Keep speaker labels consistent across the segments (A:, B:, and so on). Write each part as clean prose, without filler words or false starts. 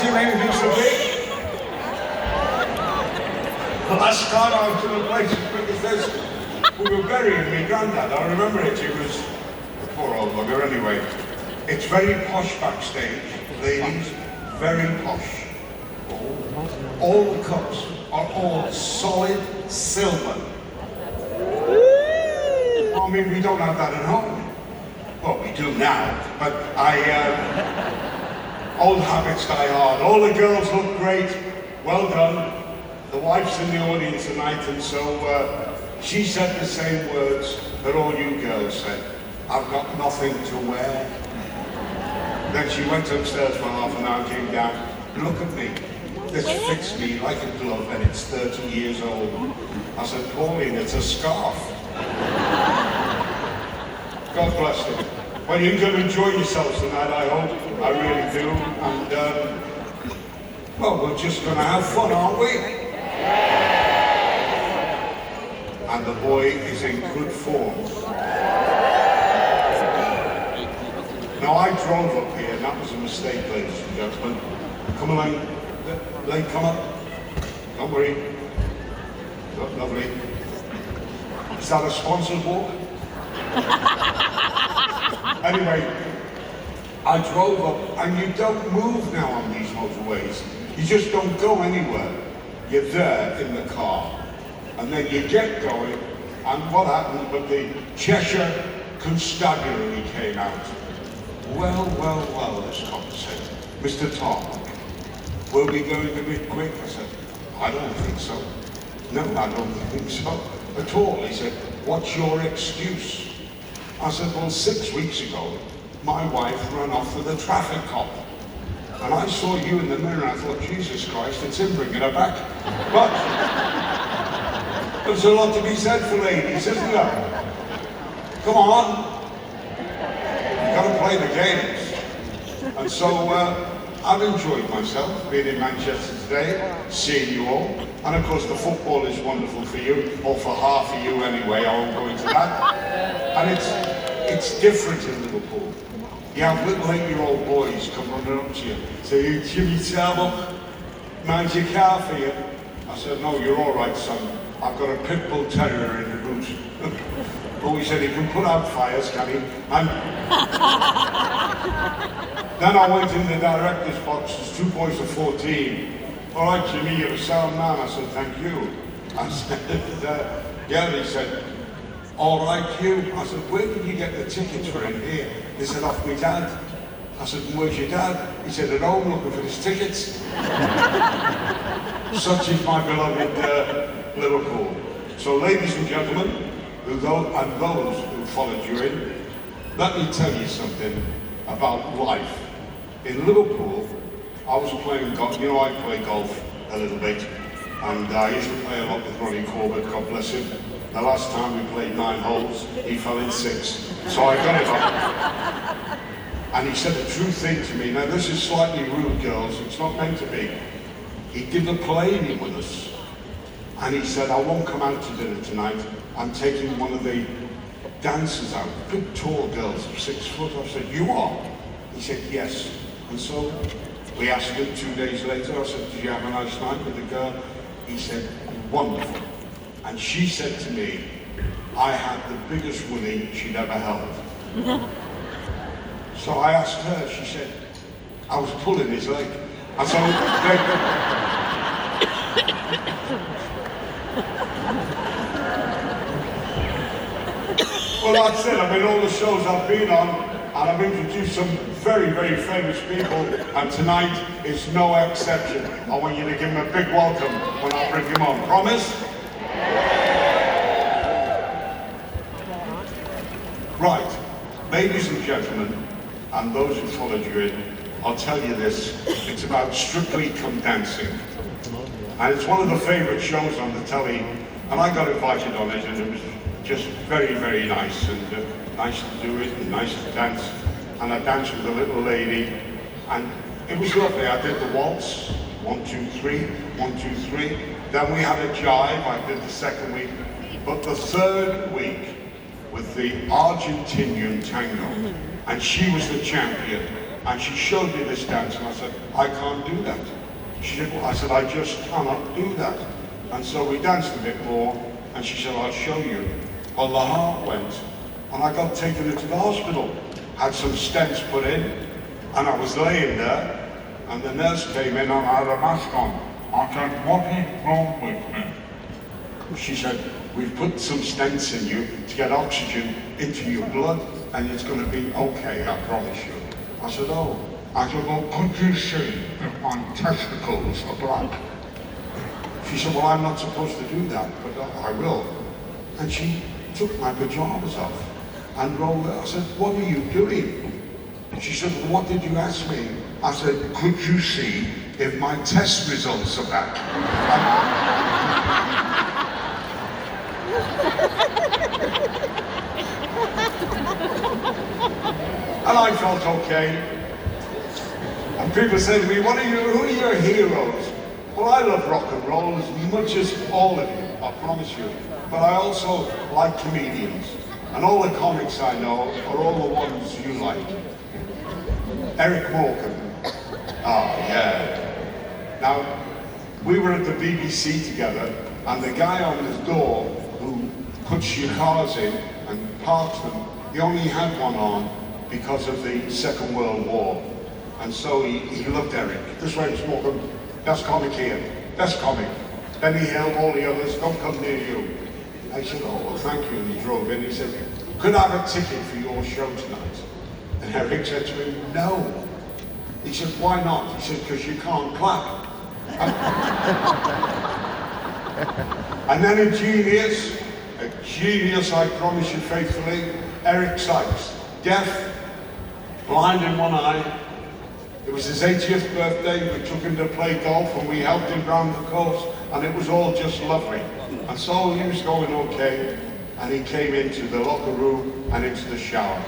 A: seen anything so big. The last time I was in a place as big as this, we were burying my granddad. I remember it. He was a poor old bugger anyway. It's very posh backstage, ladies, very posh. All the cups are all solid silver. I mean, we don't have that at home. Well, we do now, but old habits die hard. All the girls look great. Well done. The wife's in the audience tonight, and so she said the same words that all you girls said. I've got nothing to wear. Then she went upstairs for half an hour, came down. Look at me. This fits me like a glove, and it's 30 years old. I said, Pauline, it's a scarf. God bless them. Well, you're going to enjoy yourselves tonight, I hope. I really do. And, well, we're just going to have fun, aren't we? And the boy is in good form. Now, I drove up here, and that was a mistake, ladies and gentlemen. Come along. Lane, come up. Don't worry. Lovely. Is that a sponsored walk? Anyway, I drove up, and you don't move now on these motorways. You just don't go anywhere. You're there in the car. And then you get going, and what happened? But the Cheshire Constabulary came out. Well, this cop said, Mr. Tarbuck, will we going a bit quick? I said, I don't think so. No, I don't think so at all. He said, what's your excuse? I said, well, 6 weeks ago, my wife ran off with a traffic cop. And I saw you in the mirror and I thought, Jesus Christ, it's him bringing her back. But there's a lot to be said for ladies, isn't there? Come on. You've got to play the games. And so I've enjoyed myself being in Manchester today, seeing you all. And of course the football is wonderful for you, or for half of you anyway, I won't go into that. And it's different in Liverpool. You have little 8-year-old boys come running up to you, say, Jimmy Tarbuck, mind your car for you? I said, no, you're all right, son. I've got a pit bull terrier in the boot. Oh, he said, he can put out fires, can he? And then I went in the director's box, there's 2 boys of 14. All right, Jimmy, you're a sound man. I said, thank you. I said, yeah, he said, all right, Hugh. I said, where did you get the tickets for in here? They said, off my dad. I said, where's your dad? He said, at home looking for his tickets. Such is my beloved Liverpool. So, ladies and gentlemen, and those who followed you in, let me tell you something about life. In Liverpool, I was playing golf. You know, I play golf a little bit, and I used to play a lot with Ronnie Corbett, God bless him. The last time we played 9 holes, he fell in 6, so I got it up. And he said a true thing to me. Now, this is slightly rude, girls. It's not meant to be. He did a play with us, and he said, I won't come out to dinner tonight. I'm taking one of the dancers out, big tall girls of 6 foot. I said, you are? He said, yes. And so we asked him 2 days later. I said, did you have a nice night with the girl? He said, wonderful. And she said to me, I had the biggest willy she'd ever held. So I asked her, she said, I was pulling his leg. And so well, that's it. I mean, all the shows I've been on, and I've introduced some very, very famous people, and tonight is no exception. I want you to give him a big welcome when I bring him on. Promise? Right, ladies and gentlemen, and those who followed you in, I'll tell you this, it's about Strictly Come Dancing. And it's one of the favourite shows on the telly, and I got invited on it, and it was just very, very nice, and nice to do it, and nice to dance. And I danced with a little lady, and it was lovely. I did the waltz, 1, 2, 3, 1, 2, 3. Then we had a jive, I did the second week. But the third week, with the Argentinian tango, and she was the champion. And she showed me this dance, and I said, I can't do that. She said, well, I said, I just cannot do that. And so we danced a bit more, and she said, I'll show you. Well, the heart went, and I got taken into the hospital. Had some stents put in, and I was laying there, and the nurse came in and I had a mask on. I said, what is wrong with me? She said, we've put some stents in you to get oxygen into your blood, and it's going to be okay, I promise you. I said, oh. I said, well, could you see if my testicles are black? She said, well, I'm not supposed to do that, but I will. And she took my pajamas off and rolled it. I said, what are you doing? She said, well, what did you ask me? I said, could you see if my test results are back? And I felt okay. And people say to me, who are your heroes? Well, I love rock and roll as much as all of you, I promise you. But I also like comedians. And all the comics I know are all the ones you like. Eric Morecambe. Oh, yeah. Now, we were at the BBC together, and the guy on the door who puts your cars in and parks them, he only had one on because of the Second World War. And so he loved Eric. This way, Mr. Morecambe, best comic here, best comic. Then he held all the others, don't come near you. I said, oh, well, thank you. And he drove in. He said, could I have a ticket for your show tonight? And Eric said to him, no. He said, why not? He said, because you can't clap. And then a genius, I promise you faithfully, Eric Sykes, deaf, blind in one eye. It was his 80th birthday. We took him to play golf and we helped him round the course, and it was all just lovely. And so he was going okay, and he came into the locker room and into the shower.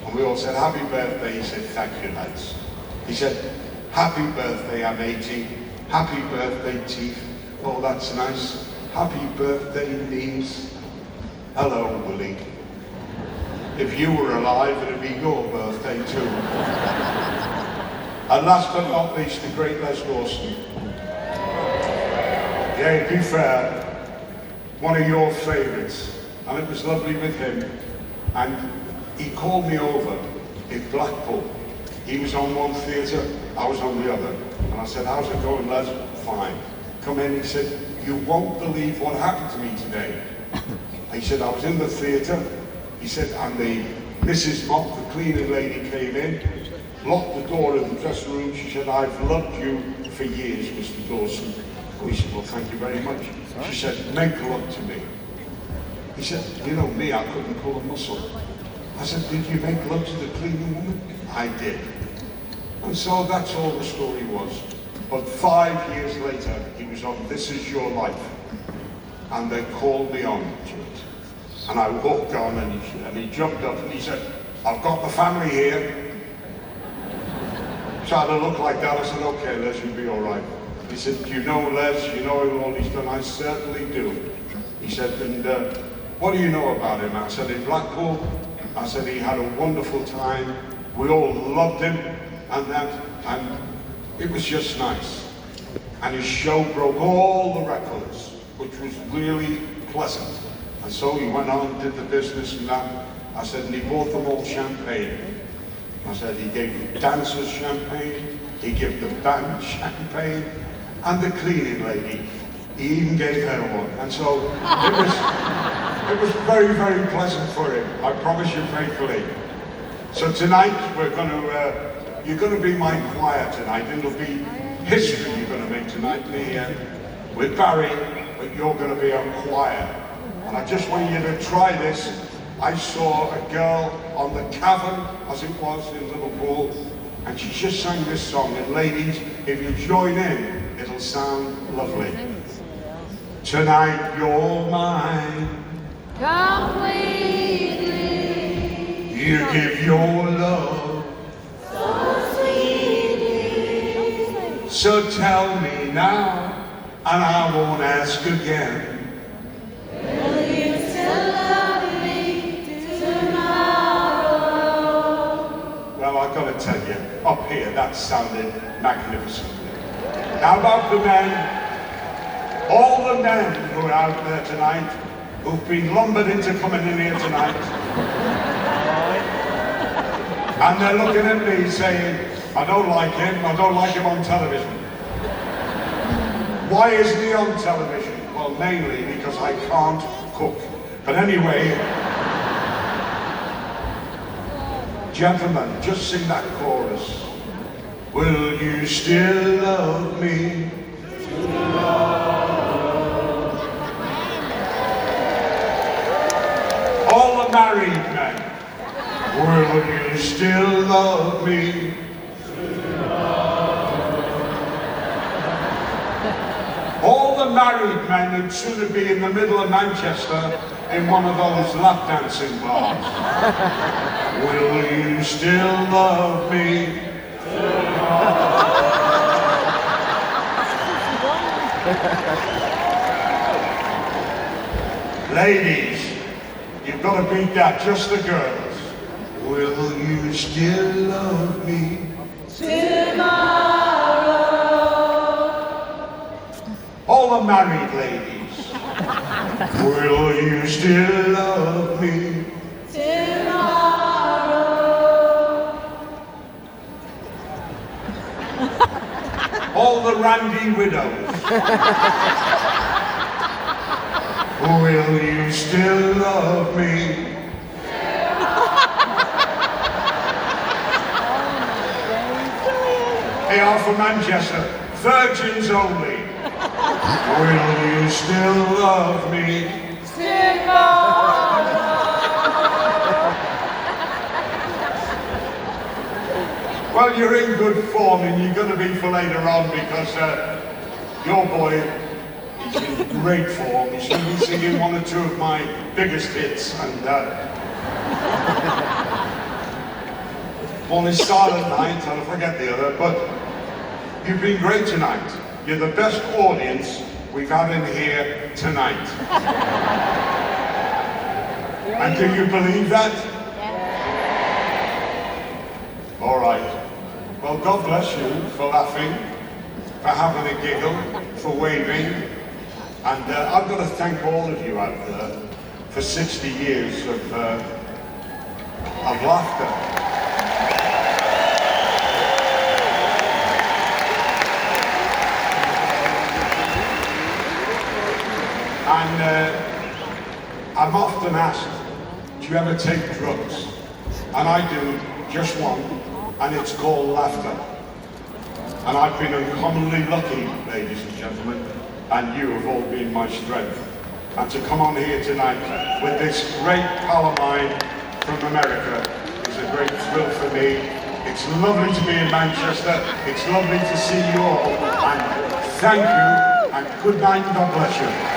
A: And we all said, happy birthday. He said, thank you, lads. He said, happy birthday, I'm 80. Happy birthday, teeth. Oh, that's nice. Happy birthday, knees. Hello, Willie. If you were alive, it'd be your birthday too. And last but not least, the great Les Dawson. Yeah, be fair, one of your favourites. And it was lovely with him. And he called me over in Blackpool. He was on one theatre, I was on the other. And I said, how's it going, Les? Fine. Come in, he said, you won't believe what happened to me today. He said, I was in the theatre. He said, and the Mrs. Mop, the cleaning lady, came in, locked the door of the dressing room. She said, I've loved you for years, Mr. Dawson. Oh, he said, well, thank you very much. She said, make love to me. He said, you know me, I couldn't pull a muscle. I said, did you make love to the cleaning woman? I did. And so that's all the story was. But 5 years later, he was on This Is Your Life. And they called me on to it. And I walked on and he jumped up and he said, I've got the family here. Tried to look like that. I said, okay, Les, you'll be all right. He said, do you know Les? You know all he's done? I certainly do. He said, and what do you know about him? I said, in Blackpool, I said, he had a wonderful time. We all loved him and it was just nice. And his show broke all the records, which was really pleasant. And so he went on and did the business and that. I said, and he bought them all champagne. I said, he gave the dancers champagne, he gave the band champagne, and the cleaning lady, he even gave her one. And so it was very, very pleasant for him, I promise you faithfully. So tonight, you're going to be my choir tonight, and it'll be history you're going to make tonight with Barry, but you're going to be a choir. And I just want you to try this. I saw a girl on the Cavern, as it was in Liverpool, and she just sang this song. And ladies, if you join in, it'll sound lovely. Tonight you're mine.
B: Completely.
A: You give your love.
B: So sweetly.
A: So tell me now, and I won't ask again.
B: Will you still love me tomorrow?
A: Well, I got to tell you, up here, that sounded magnificent. Now about the men, all the men who are out there tonight, who've been lumbered into coming in here tonight, and they're looking at me saying, I don't like him on television. Why isn't he on television? Well, mainly because I can't cook. But anyway, gentlemen, just sing that chorus. Will you still love me? All the married men, will you still love me? All the married men who'd sooner be in the middle of Manchester in one of those lap dancing bars. Will you still love me? Ladies, you've got to beat that, just the girls. Will you still love me?
B: Tomorrow.
A: All the married ladies, will you still love me?
B: Tomorrow.
A: All the randy widows, will you still love me? They are from Manchester, virgins only. Will you still love me? Well, you're in good form and you're going to be for later on because your boy is in great form. He's going to be singing one or two of my biggest hits and one is Silent Night, I'll forget the other, but you've been great tonight. You're the best audience we've had in here tonight. And do you believe that? All right. Well, God bless you for laughing, for having a giggle, for waving. And I've got to thank all of you out there for 60 years of laughter. And I'm often asked, do you ever take drugs? And I do, just one, and it's called laughter. And I've been uncommonly lucky, ladies and gentlemen, and you have all been my strength. And to come on here tonight with this great pal of mine from America is a great thrill for me. It's lovely to be in Manchester. It's lovely to see you all. And thank you, and good night, and God bless you.